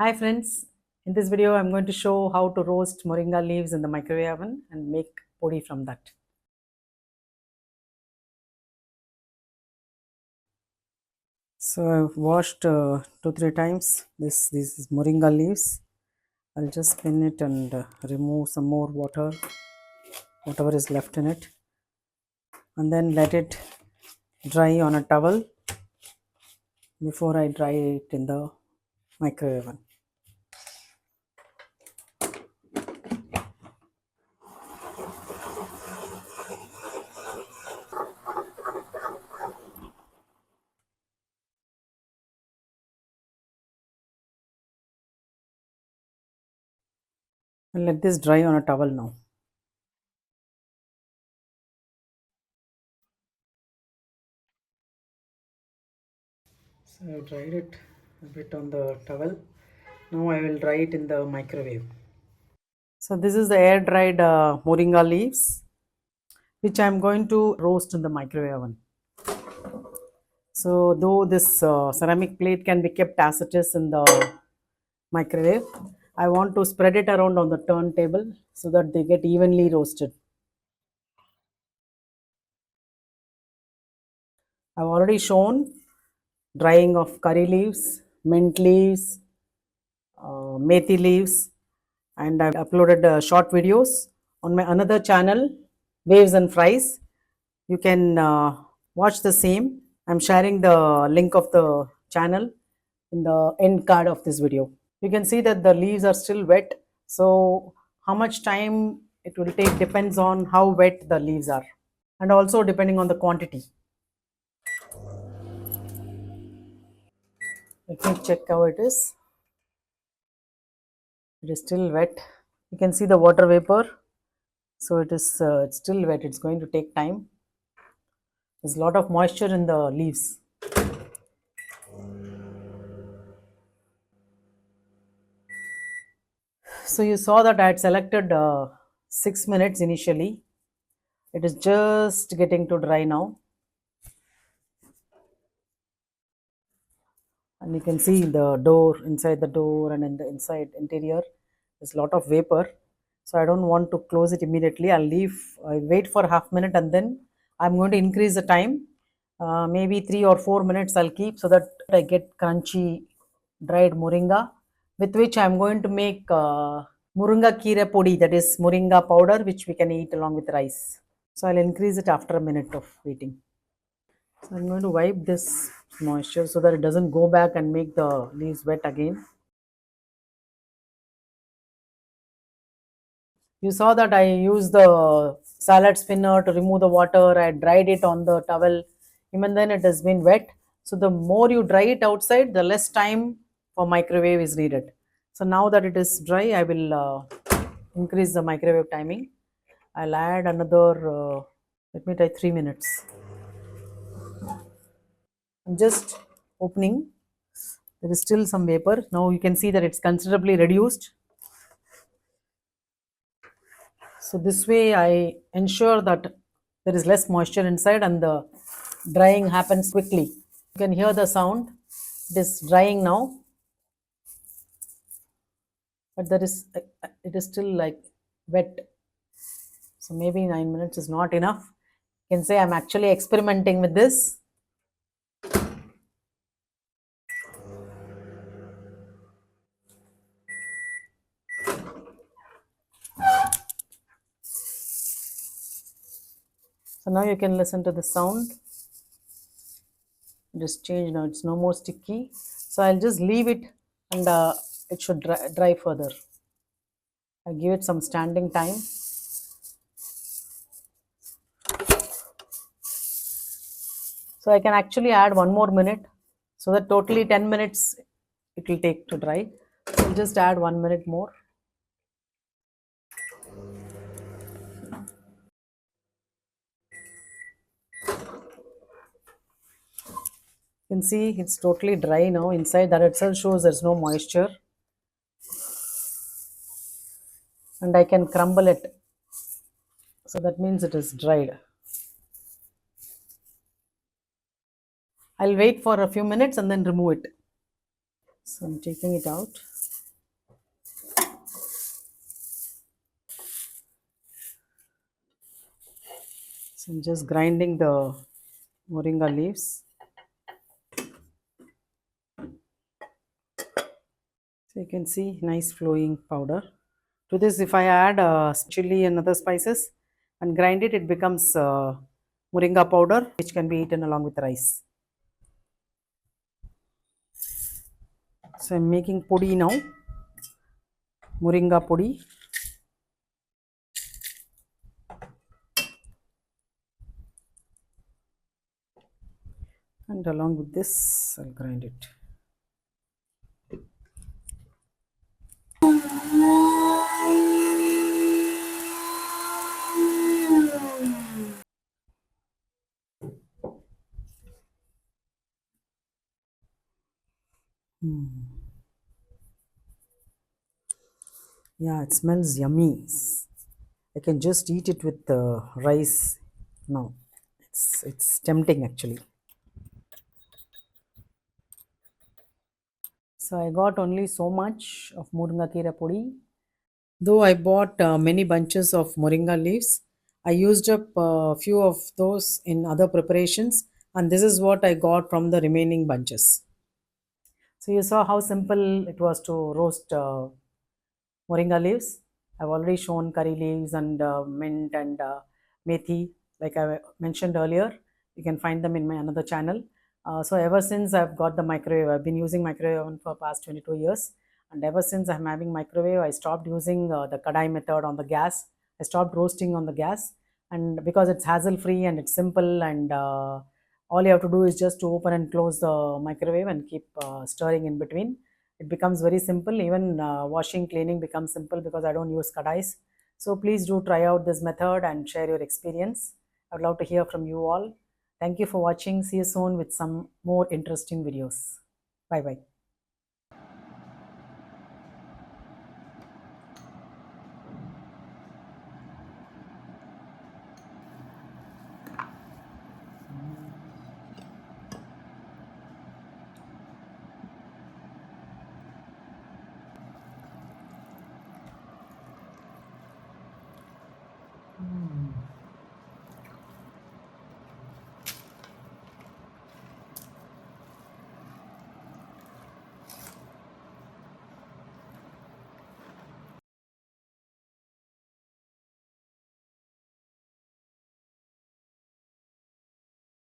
Hi friends, in this video I'm going to show how to roast moringa leaves in the microwave oven and make podi from that. So I've washed 2-3 times these moringa leaves. I'll just spin it and remove some more water, whatever is left in it, and then let it dry on a towel before I dry it in the microwave oven. And let this dry on a towel now. So I've dried it a bit on the towel. Now I will dry it in the microwave. So this is the air dried moringa leaves which I am going to roast in the microwave oven. So though this ceramic plate can be kept as it is in the microwave, I want to spread it around on the turntable so that they get evenly roasted. I've already shown drying of curry leaves, mint leaves, methi leaves, and I've uploaded short videos on my another channel, Waves and Fries. You can watch the same. I'm sharing the link of the channel in the end card of this video. You can see that the leaves are still wet. So how much time it will take depends on how wet the leaves are and also depending on the quantity. Let me check how it is. It is still wet. You can see the water vapor. So it is it's still wet. It's going to take time. There's a lot of moisture in the leaves. So you saw that I had selected 6 minutes initially. It is just getting to dry now. And you can see the door, inside the door and in the inside interior, there's a lot of vapor. So I don't want to close it immediately. I wait for half minute and then I'm going to increase the time. Maybe 3 or 4 minutes I'll keep so that I get crunchy dried moringa with which I'm going to make moringa kira podi, that is moringa powder, which we can eat along with rice. So I'll increase it after a minute of waiting. So I'm going to wipe this moisture so that it doesn't go back and make the leaves wet again. You saw that I used the salad spinner to remove the water. I dried it on the towel. Even then it has been wet. So the more you dry it outside, the less time for microwave is needed. So now that it is dry, I will increase the microwave timing. I'll add another, let me try 3 minutes. I'm just opening. There is still some vapor. Now you can see that it's considerably reduced. So this way I ensure that there is less moisture inside and the drying happens quickly. You can hear the sound. It is drying now, but it is still like wet. So maybe 9 minutes is not enough. You can say I'm actually experimenting with this. So now you can listen to the sound. It is changed now. It's no more sticky. So I'll just leave it and it should dry further. I give it some standing time. So I can actually add 1 more minute so that totally 10 minutes it will take to dry. So I'll just add 1 minute more. You can see it's totally dry now. Inside that itself shows there's no moisture. And I can crumble it. So that means it is dried. I'll wait for a few minutes and then remove it. So I'm taking it out. I'm just grinding the moringa leaves. So you can see nice flowing powder. To this, if I add chili and other spices and grind it, it becomes moringa powder, which can be eaten along with rice. So I'm making podi now, moringa podi, and along with this, I'll grind it. Yeah, it smells yummy. I can just eat it with rice now. It's tempting actually. So I got only so much of moringa kira podi. Though I bought many bunches of moringa leaves, I used up a few of those in other preparations, and this is what I got from the remaining bunches. So you saw how simple it was to roast moringa leaves. I've already shown curry leaves and mint and methi, like I mentioned earlier. You can find them in my another channel. So ever since I've got the microwave, I've been using microwave oven for past 22 years, and ever since I'm having microwave, I stopped using the kadai method on the gas. I stopped roasting on the gas, and because it's hassle free and it's simple, and all you have to do is just to open and close the microwave and keep stirring in between. It becomes very simple. Even washing, cleaning becomes simple because I don't use kadais. So please do try out this method and share your experience. I'd love to hear from you all. Thank you for watching. See you soon with some more interesting videos. Bye bye.